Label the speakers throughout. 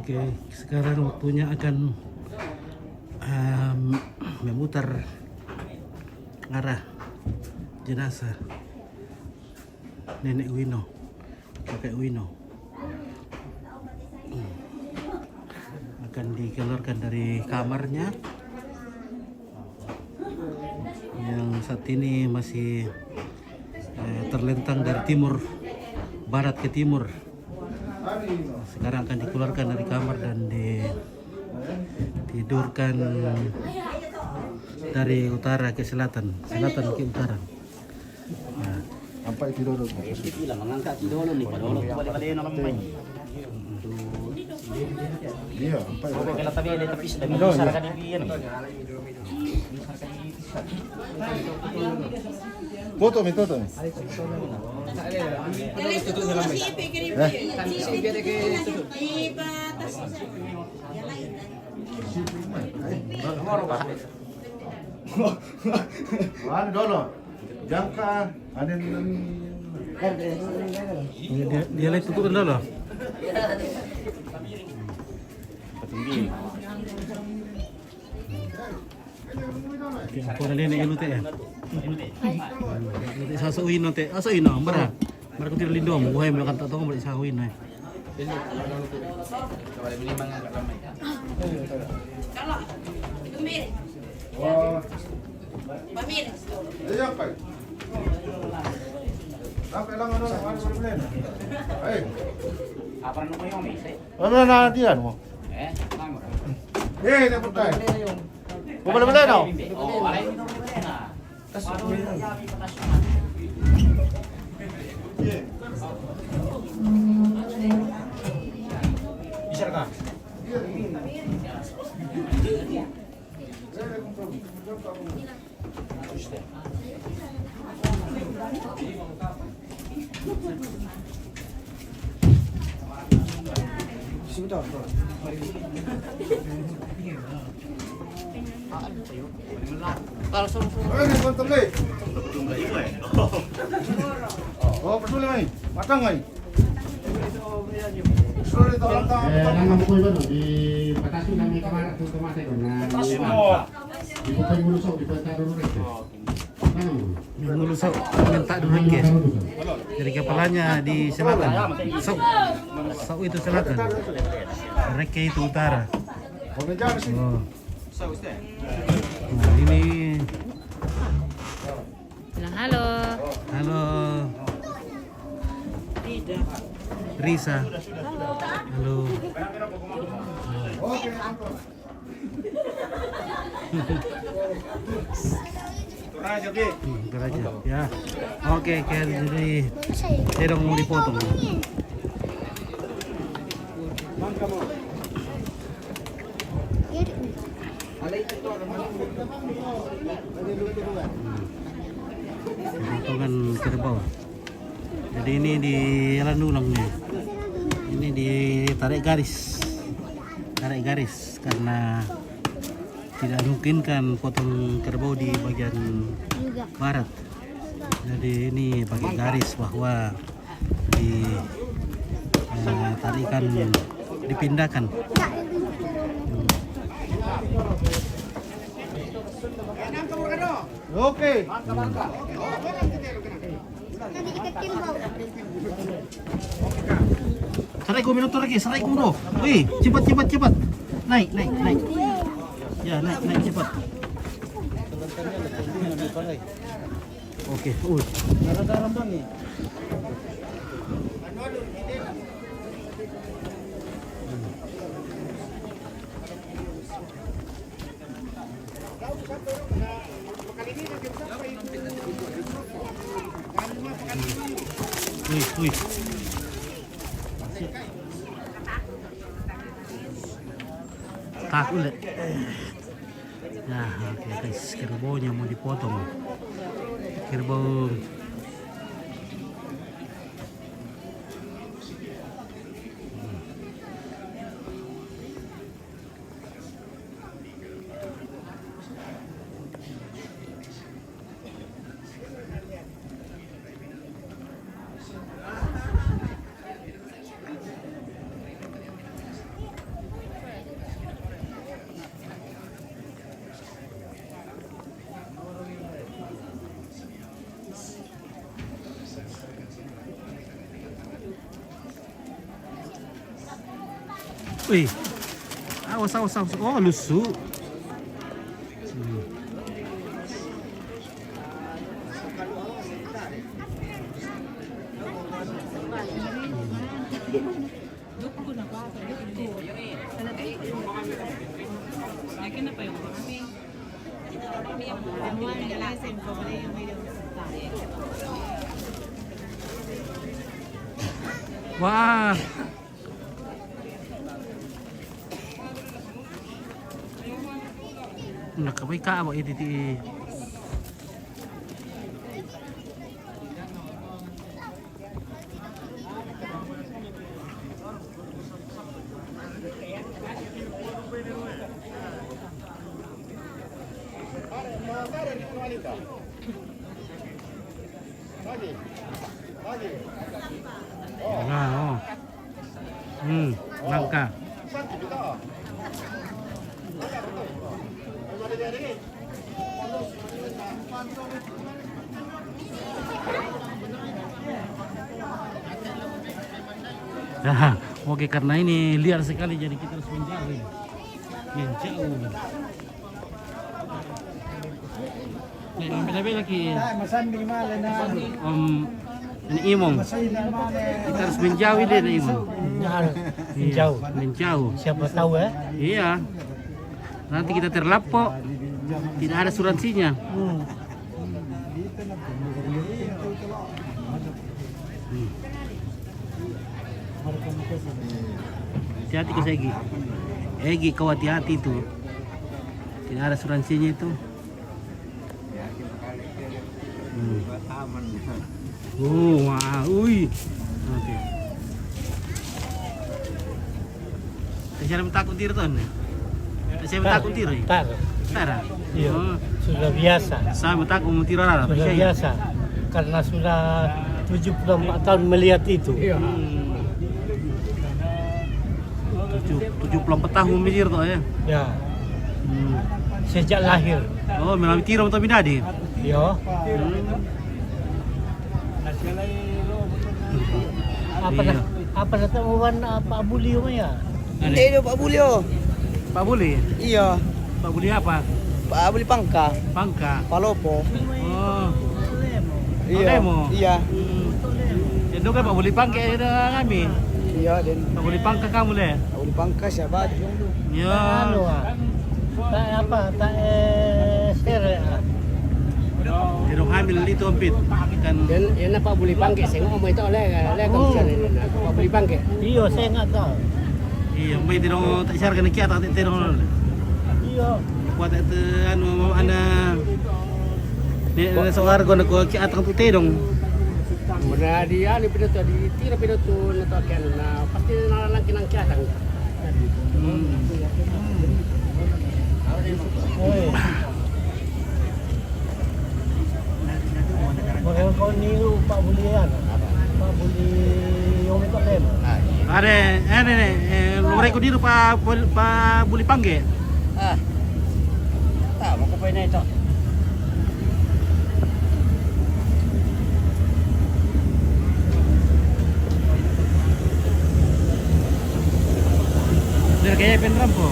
Speaker 1: Oke, sekarang waktunya akan memutar arah jenazah Nenek Wino, Kakek Wino. Akan dikeluarkan dari kamarnya yang saat ini masih terlentang dari timur barat ke timur. Sekarang akan dikeluarkan dari kamar dan ditidurkan dari utara ke selatan, selatan ke utara. Nah,
Speaker 2: Sampai tidur dulu.
Speaker 3: Mengangkat dulu nih, balik-balik nak main.
Speaker 2: Iya, sampai.
Speaker 3: Kalau kita tapi sudah membesarkan dia nih.
Speaker 2: Foto mi, foto mi. Ano dolo? Jangka, ano
Speaker 1: dia lihat tutup dulu. Ako na lina ilo te. Sa uwin te. Asa ino, mara. Mara ko tira lindo mo, buhay mo kan tato mo sa uwin ay.
Speaker 2: Ayo, Pak. Apa lang ano problema? Ay.
Speaker 3: Apa nang mo yung mise?
Speaker 2: Ano na diyan mo?
Speaker 3: Mangor.
Speaker 2: Dapat tayo. Bumalik na.
Speaker 3: Oh, alay mo na. Bisa ka? Kalau suruh-suruh.
Speaker 2: Ay, kontom lay. Oh, pasulit may. Matang ay. Sulit ito ang tao.
Speaker 4: Nang po iba no, ipatasin namin kamara kung tumatay ko na di ko kayo mulusok, di ko tayo rin.
Speaker 1: Yung lusaw, minta dulu ke. Dari kepalanya di selatan. Sau itu selatan. Reke itu utara.
Speaker 2: Oh, medyan sih.
Speaker 1: Oh. Nah, ini
Speaker 5: Bilang halo.
Speaker 1: halo Risa. Halo.
Speaker 2: Okay.
Speaker 1: Aja. Ya. Oke, kayak jadi saya dong mau dipotong. Potongan kerbau. Jadi ini di jalan ulang nih. Ini ditarik garis. Tarik garis karena tidak memungkinkan potong kerbau di bagian barat. Jadi ini pakai garis bahwa tarikan dipindahkan.
Speaker 2: Okay.
Speaker 1: Sarai ko minuto lagi, sarai ko bro. Wih, cepat. Naik. Ya, naik cepat. Oke, dalam bang nih. Wih. Takut deh. Nah, oke guys, kerbaunya mau dipotong. Kerbau Wih. Awas, awas, awas. Oh, lusuh. Wah. Nakabay ka ba ititi? Oh. Langka. Nah, oke, karena ini liar sekali jadi kita harus menjauh. Menjauh. Beda-beda lagi. Ini imong. Kita harus menjauh dia ini imong.
Speaker 5: Menjauh.
Speaker 1: Menjauh.
Speaker 5: Siapa tahu ya?
Speaker 1: Iya. Nanti kita terlapor. Tidak ada asuransinya. Hati-hati ke Egi. Egi, kau hati-hati tuh. Tidak ada asuransinya itu. Wah, oke. Saya takut diri tuh. Saya takut diri. Tara.
Speaker 5: Iya.
Speaker 1: Oh.
Speaker 5: Sudah biasa.
Speaker 1: Saya takut mau tidur arah.
Speaker 5: Sudah biasa. Karena sudah 74 tahun melihat itu.
Speaker 1: 74 tahun mikir tuh ya.
Speaker 5: Ya. Sejak lahir.
Speaker 1: Oh, memang tiro atau bidadi.
Speaker 5: Yo. Apa datang warna Pak Bulio ya?
Speaker 6: Hindi Pak Bulio.
Speaker 1: Pak Buli.
Speaker 6: Iya.
Speaker 1: Pak Buli apa?
Speaker 6: Pak Buli Pangka.
Speaker 1: Pangka.
Speaker 6: Palopo.
Speaker 1: Oh.
Speaker 6: Iya.
Speaker 1: Demo.
Speaker 6: Iya.
Speaker 1: Jadi kan Pak Buli Pangka ada kami.
Speaker 6: Iya din.
Speaker 1: Pak Buli Pangka kamu le.
Speaker 6: Pak Buli Pangka siapa?
Speaker 1: Ya.
Speaker 5: Ano tak apa? Tak sere.
Speaker 1: Hidung hamil itu ampit. Kan.
Speaker 3: Yan na pa buli pangke sing mo ito le kamsiyan na pa buli pangke.
Speaker 5: Iyo, saya nggak tahu.
Speaker 1: Iya, may tirong tak share kan kiat tak tirong.
Speaker 5: Iyo.
Speaker 1: Kuat itu anu ana ni soar ko nako kiat ang putih dong.
Speaker 3: Muna di ani pinuto di tira pinuto na to kaya na pasti nalalang kinang kiyatang.
Speaker 5: Makanya kau niru Pak Buli yan. Pak Buli yung ito rin.
Speaker 1: Ada lore ko dito pa Buli Pangke.
Speaker 6: Tama ko pa na ito.
Speaker 1: Dari kaya penram po.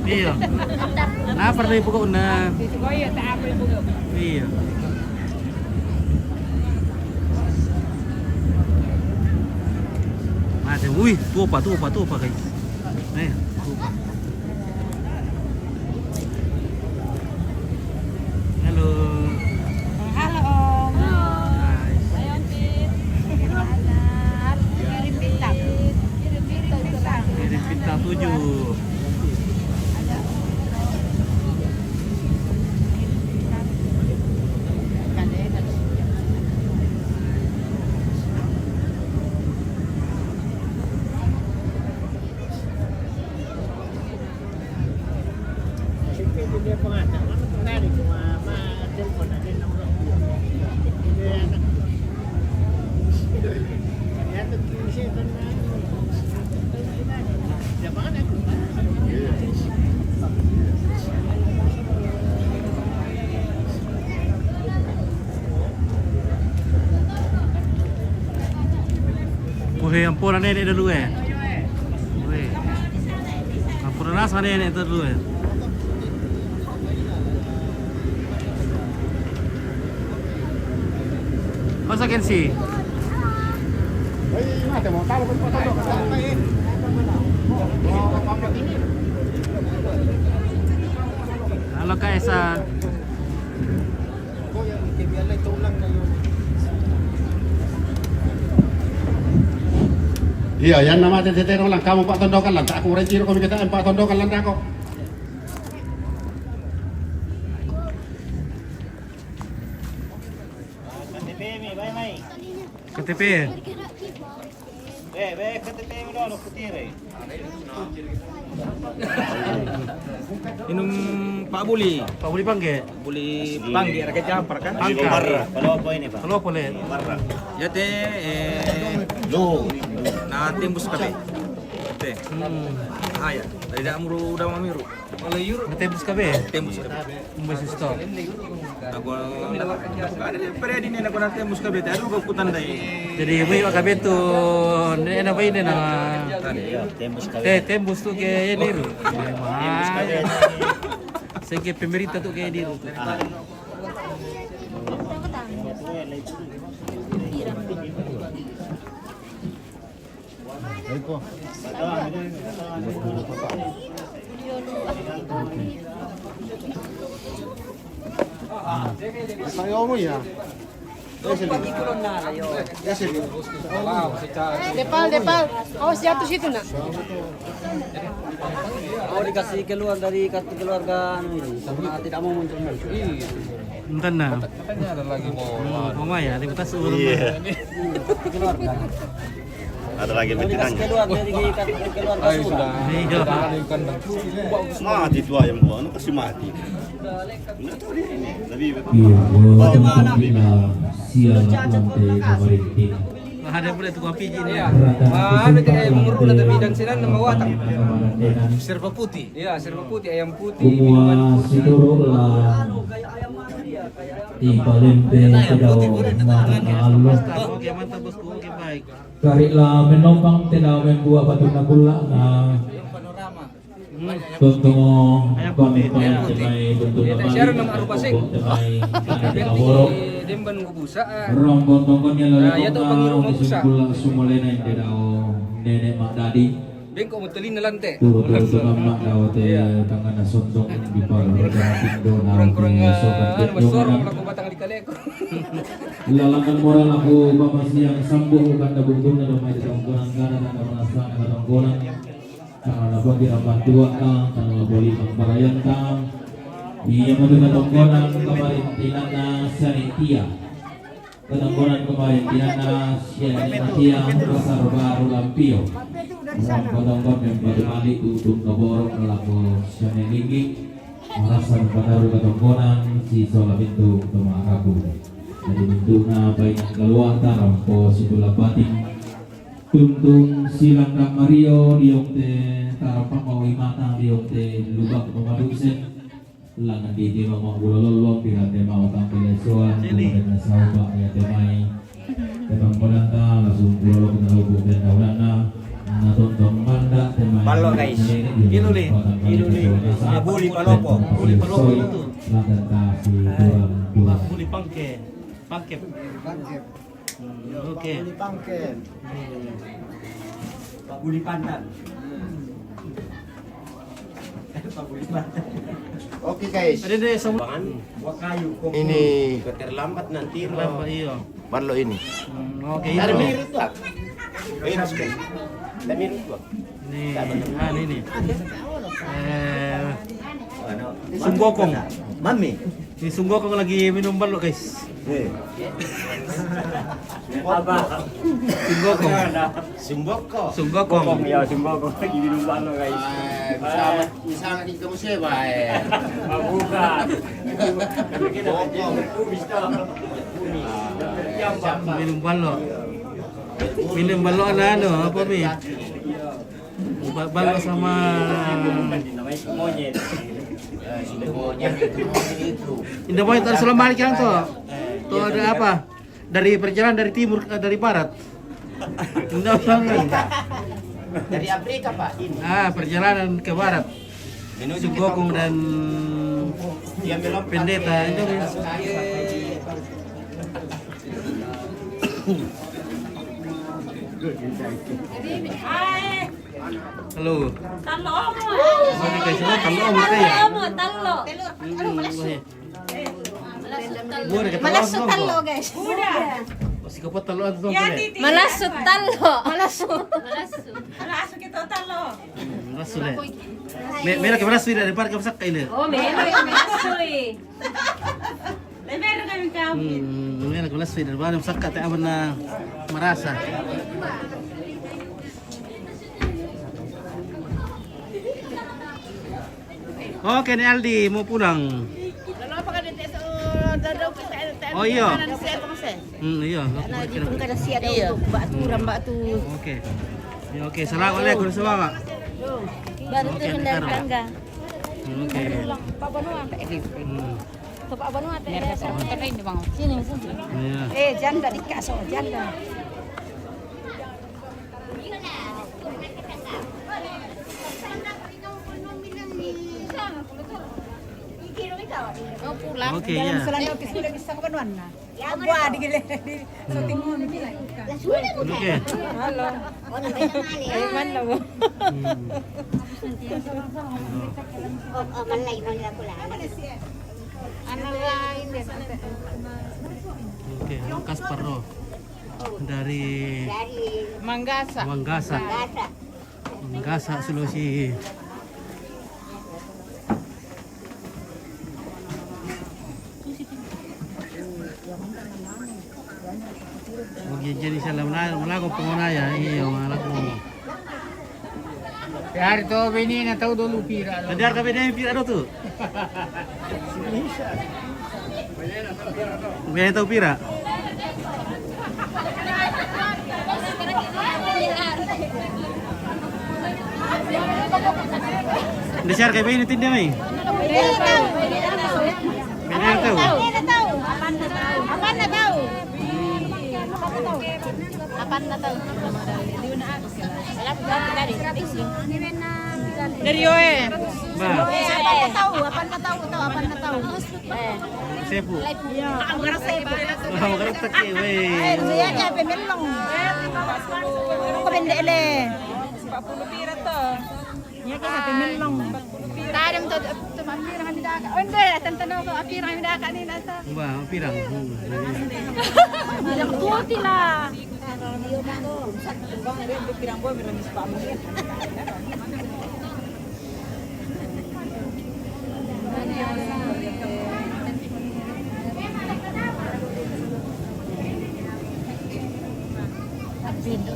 Speaker 1: Iya. Nah, pernah ibu kau na. Iya. Ada, wih, tuh apa guys. Nih, tuh apa. Halo.
Speaker 7: Halo Om.
Speaker 1: Hai.
Speaker 7: Ayo Pit. Kirim bintang. Kirim bintang.
Speaker 1: Kirim bintang 7.
Speaker 5: Tadi cuma telepon ada nomor. Ya tuh sih kan. Jangan aku.
Speaker 1: Wih, ampunan nenek dulu ya. Wih. Ampunan nasa nenek dulu ya. Masa Kensi? Halo Kak Esa.
Speaker 4: Iya, yang nama tetero lang kamu Pak Tondokan lang. Tak aku renciro kami kita Pak Tondokan lang ako.
Speaker 6: KTP mi, bye.
Speaker 1: KTP.
Speaker 6: KTP mi dulu kutire.
Speaker 8: Inum Pak Buli,
Speaker 1: Pak Buli Pangge.
Speaker 8: Buli Panggi rakyat Jampar kan?
Speaker 1: Pangka.
Speaker 6: Kalau apa ini, Pak?
Speaker 1: Kalau boleh.
Speaker 8: Ya teh lo na tembus kabe. Teh. Haya, dari dak muru udah mamiru. Oleh yuru
Speaker 1: Tembus kabe.
Speaker 8: tembus kabe.
Speaker 1: Tembus stop.
Speaker 8: Aku ada pere di nena kona tembus kabe teh aduh aku tandai.
Speaker 1: Jadi may kabe tu nenek apa ini na?
Speaker 6: Iya, tembus kali.
Speaker 1: Tembus tu kayak ini ru.
Speaker 6: Tembus kali.
Speaker 1: Sehingga pemerintah tu kayak ini ru.
Speaker 2: Baiko. Saya mau ya.
Speaker 7: Depal. Awas jatuh situ nak.
Speaker 6: Oh, dikasih keluar dari kartu keluarga ini. Karena tidak mau muncul.
Speaker 1: Entar na. Katanya ada lagi mau ya, di atas urut.
Speaker 6: Keluarga.
Speaker 9: Ada lagi
Speaker 6: Dikasih
Speaker 9: betinanya.
Speaker 6: keluar dari kartu keluarga sudah.
Speaker 1: Iya.
Speaker 9: Mati tuh ayam gua, anu pasti mati. Enggak tahu dia ini. Tapi
Speaker 1: Ada pula tukang pijit ni.
Speaker 8: Mana teh mengurut dari bidang sinan nama watang. Serba putih. Iya, serba putih, ayam putih, minuman putih.
Speaker 1: Oke, mantap bosku. Oke, baik.
Speaker 10: Kariklah menompang tena membuat batu nakula na tuntungo pangpang temai bentuk
Speaker 8: Share nama rupa sing.
Speaker 10: borok
Speaker 8: Demban kubusa.
Speaker 10: rombong tongkonnya lalu
Speaker 8: Ya tu panggil rumah busa.
Speaker 10: sumulena yang dao nenek mak dadi
Speaker 8: Bengkok mutelin lante.
Speaker 10: turut mak dao te tangan sontong di par tindo na
Speaker 8: Kurang-kurang
Speaker 10: sokan
Speaker 8: bersorong aku batang di kaleko.
Speaker 10: Ilalangan moral aku bapak siang sambung kanda bungkung na domay tongkonan kana na manasang na tongkonan karena bagi rapat dua kang karena boleh pembarayan kang iya mo na tongkonan kemarin tinana sanitia tongkonan kemarin tinana sanitia pasar baru lampio orang tongkon yang baru balik untuk keborong laku saneligi alasan padaru tongkonan si sola pintu temaraku jadi bentuknya baik keluar tarampo situlah bating tuntung silang kang Mario diong te tarapang mau imata diong te lubak pemadusen langan di tema mau bulololong piran tema utang pilesuan kemudian nasauba ya temai temang podanta langsung bulolong na hukum dan kaulana natontong manda temai
Speaker 6: Palo, guys. Iluli. Buli palopo.
Speaker 1: Buli palopo itu.
Speaker 10: langan kasih kurang
Speaker 1: Pak Buli Pangke. Pangke. Oke.
Speaker 6: Buli Pangken. Pak Buli Pandan. Pak Buli Pandan.
Speaker 2: Oke guys.
Speaker 1: Ada deh semua.
Speaker 6: Wakayu.
Speaker 2: Ini
Speaker 9: terlambat nanti
Speaker 1: Lama iya.
Speaker 2: Marlo ini.
Speaker 1: Oke,
Speaker 9: Ada
Speaker 1: itu.
Speaker 9: mirip tuh. Mirip sekali. Ada mirip tuh.
Speaker 1: Ini. Sunggokong.
Speaker 6: Mami.
Speaker 1: Ini Sunggokong lagi minum balok guys.
Speaker 6: Apa?
Speaker 1: Sunggokong.
Speaker 9: Simboko.
Speaker 1: Sunggokong.
Speaker 6: Ya Simboko lagi minum balo guys.
Speaker 2: Misalnya di kamu siapa?
Speaker 6: Bukan.
Speaker 1: Minum balok. Minum balok ano, apa Mi? Balok sama Indomaret ada selama kan tuh. Tuh ada apa? Dari perjalanan dari timur dari barat. Indomaret.
Speaker 2: Dari Afrika Pak.
Speaker 1: Perjalanan ke barat. Sugokong dan Pendeta Indomaret. Halo.
Speaker 7: Talo mo.
Speaker 1: Sorry guys, talo mo kayo.
Speaker 7: Talo.
Speaker 1: Malasot
Speaker 7: Talo guys.
Speaker 1: Masih kapot talo ato tong
Speaker 7: Malasot talo. Malasot.
Speaker 1: Rasul eh. Meron ka rasul dari park masak kain.
Speaker 7: Oh, meron kami asoy. Meron kami kami.
Speaker 1: Meron ka rasul dari park masak ka aman na marasa. Oke nih Aldi mau pulang. Oh iya. Iya. Oke. Ya, oke. Assalamualaikum semua.
Speaker 7: Baru turun dari tangga.
Speaker 1: Oke.
Speaker 7: Sini.
Speaker 1: Iya.
Speaker 7: Janda dikasih janda. Oh pulang.
Speaker 1: Oke ya. Oke.
Speaker 7: Halo. Mana mo?
Speaker 1: Oke, Lukas Parro dari
Speaker 7: Manggasa.
Speaker 1: Manggasa Sulawesi. Jadi saya melakukan pengunaya iya melakukan.
Speaker 3: Dari to bini na tahu dulu pira.
Speaker 1: Kadar kami na pira do tu. Bini tahu pira. Disiar kay bini tinda mai. Bini tahu.
Speaker 7: Dari Yoe.
Speaker 1: Ba.
Speaker 7: Apan na tahu.
Speaker 1: Sepu.
Speaker 7: Iya. Ang sepo.
Speaker 1: Oh, karatak eh, wey.
Speaker 7: Saya aja pemelong. Ako bendele. 40 pira to. Nya ka pemelong. Kadang to mampira kami daka. Oh, hindi, tantanong ko apira kami daka ni nasa.
Speaker 1: Ba, pirang.
Speaker 7: Bilang puti lah.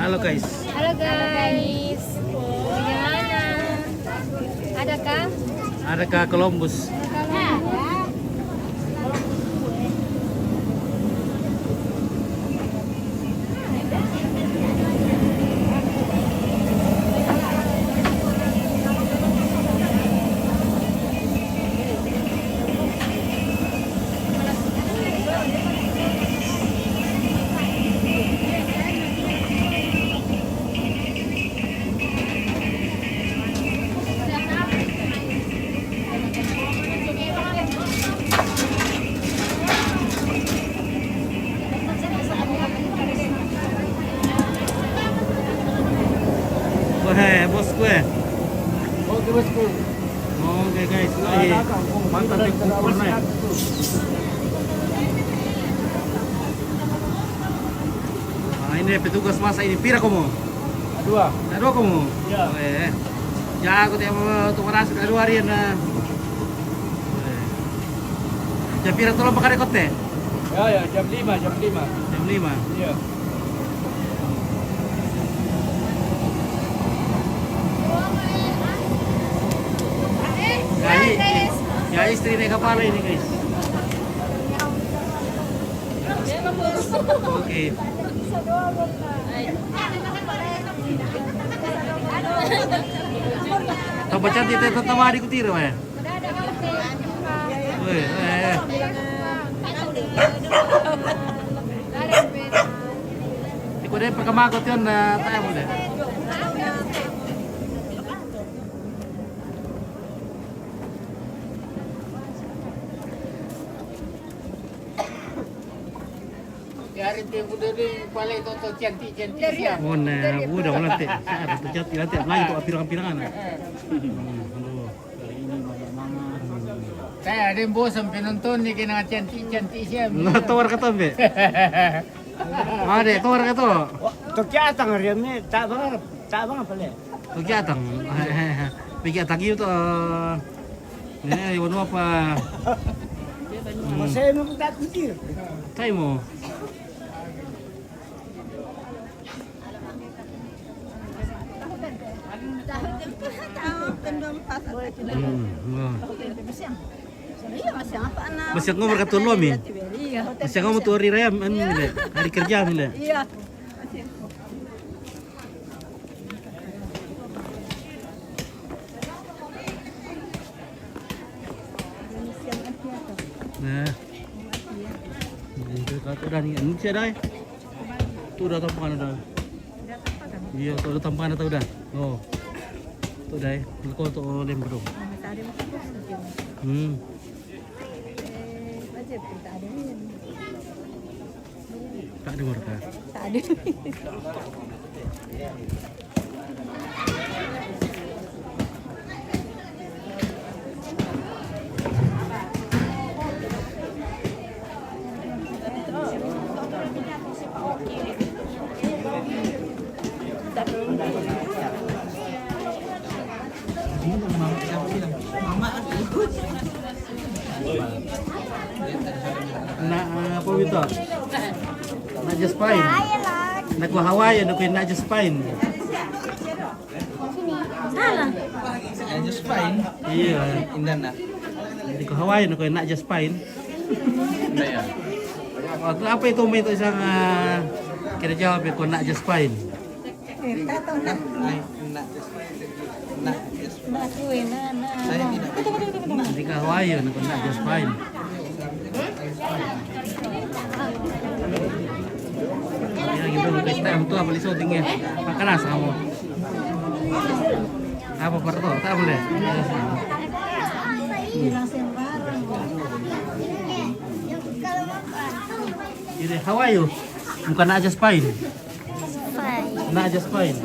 Speaker 1: Halo guys.
Speaker 7: Halo guys. Bagaimana? Adakah?
Speaker 1: Adakah Columbus? Wah, bos gue.
Speaker 3: Oke bosku.
Speaker 1: Oke guys, lagi mantan di kumpul nih. Nah, ini petugas masa ini pira kamu?
Speaker 3: Dua.
Speaker 1: Dua kamu?
Speaker 3: Iya.
Speaker 1: Ya aku tiap untuk merasa dua hari na. Jam pira tolong pakai rekod teh?
Speaker 3: Ya, jam 5.
Speaker 1: Jam 5.
Speaker 3: Iya.
Speaker 1: Ya istri naik kapal ini guys. Oke. Tambah cantik tetap ada ku tira ya. Weh, Iko deh pagkamagot yun na tayo mo deh.
Speaker 3: Hari itu udah di balai toto cantik-cantik siap.
Speaker 1: Oh nah, udah lantai. Ada terjadi lantai lain tuh pirang-pirangan.
Speaker 3: Saya ada yang bosan penonton nih kena cantik-cantik siap.
Speaker 1: Nah, tawar kata be. Ada tawar kata.
Speaker 5: Toki atang hari ini tak banget pale.
Speaker 1: Toki atang. Pergi atang itu. Nih, iwan apa?
Speaker 5: Saya mau tak kutir.
Speaker 1: Tayo mo. Masih ngomong kata lo mi. Masih ngomong tuh hari raya, hari kerja mi le.
Speaker 7: Iya.
Speaker 1: Nah, itu kata dah ni, ini siapa dah? Tu dah tampan dah. Iya, tu dah tampan dah dah. Oh, tu dah. Kau tu lembut. Tak ada warga.
Speaker 7: Tak ada.
Speaker 1: Nak apa itu? Nak just fine. Nak ku Hawaii, nak ku nak just fine.
Speaker 8: Just fine.
Speaker 1: Iya.
Speaker 8: Indah nak.
Speaker 1: Di ku Hawaii, nak ku nak just fine.
Speaker 8: Ya.
Speaker 1: Oh, apa itu itu isang kira jawab ya ku nak just fine.
Speaker 8: Saya tidak.
Speaker 1: Di ku Hawaii, nak ku nak just fine. Ya gitu, guys, time tu apa lisotingnya? Panas kamu. Apa perto? Tak boleh. Ini how are you? Bukan nak just fine. Nak just fine.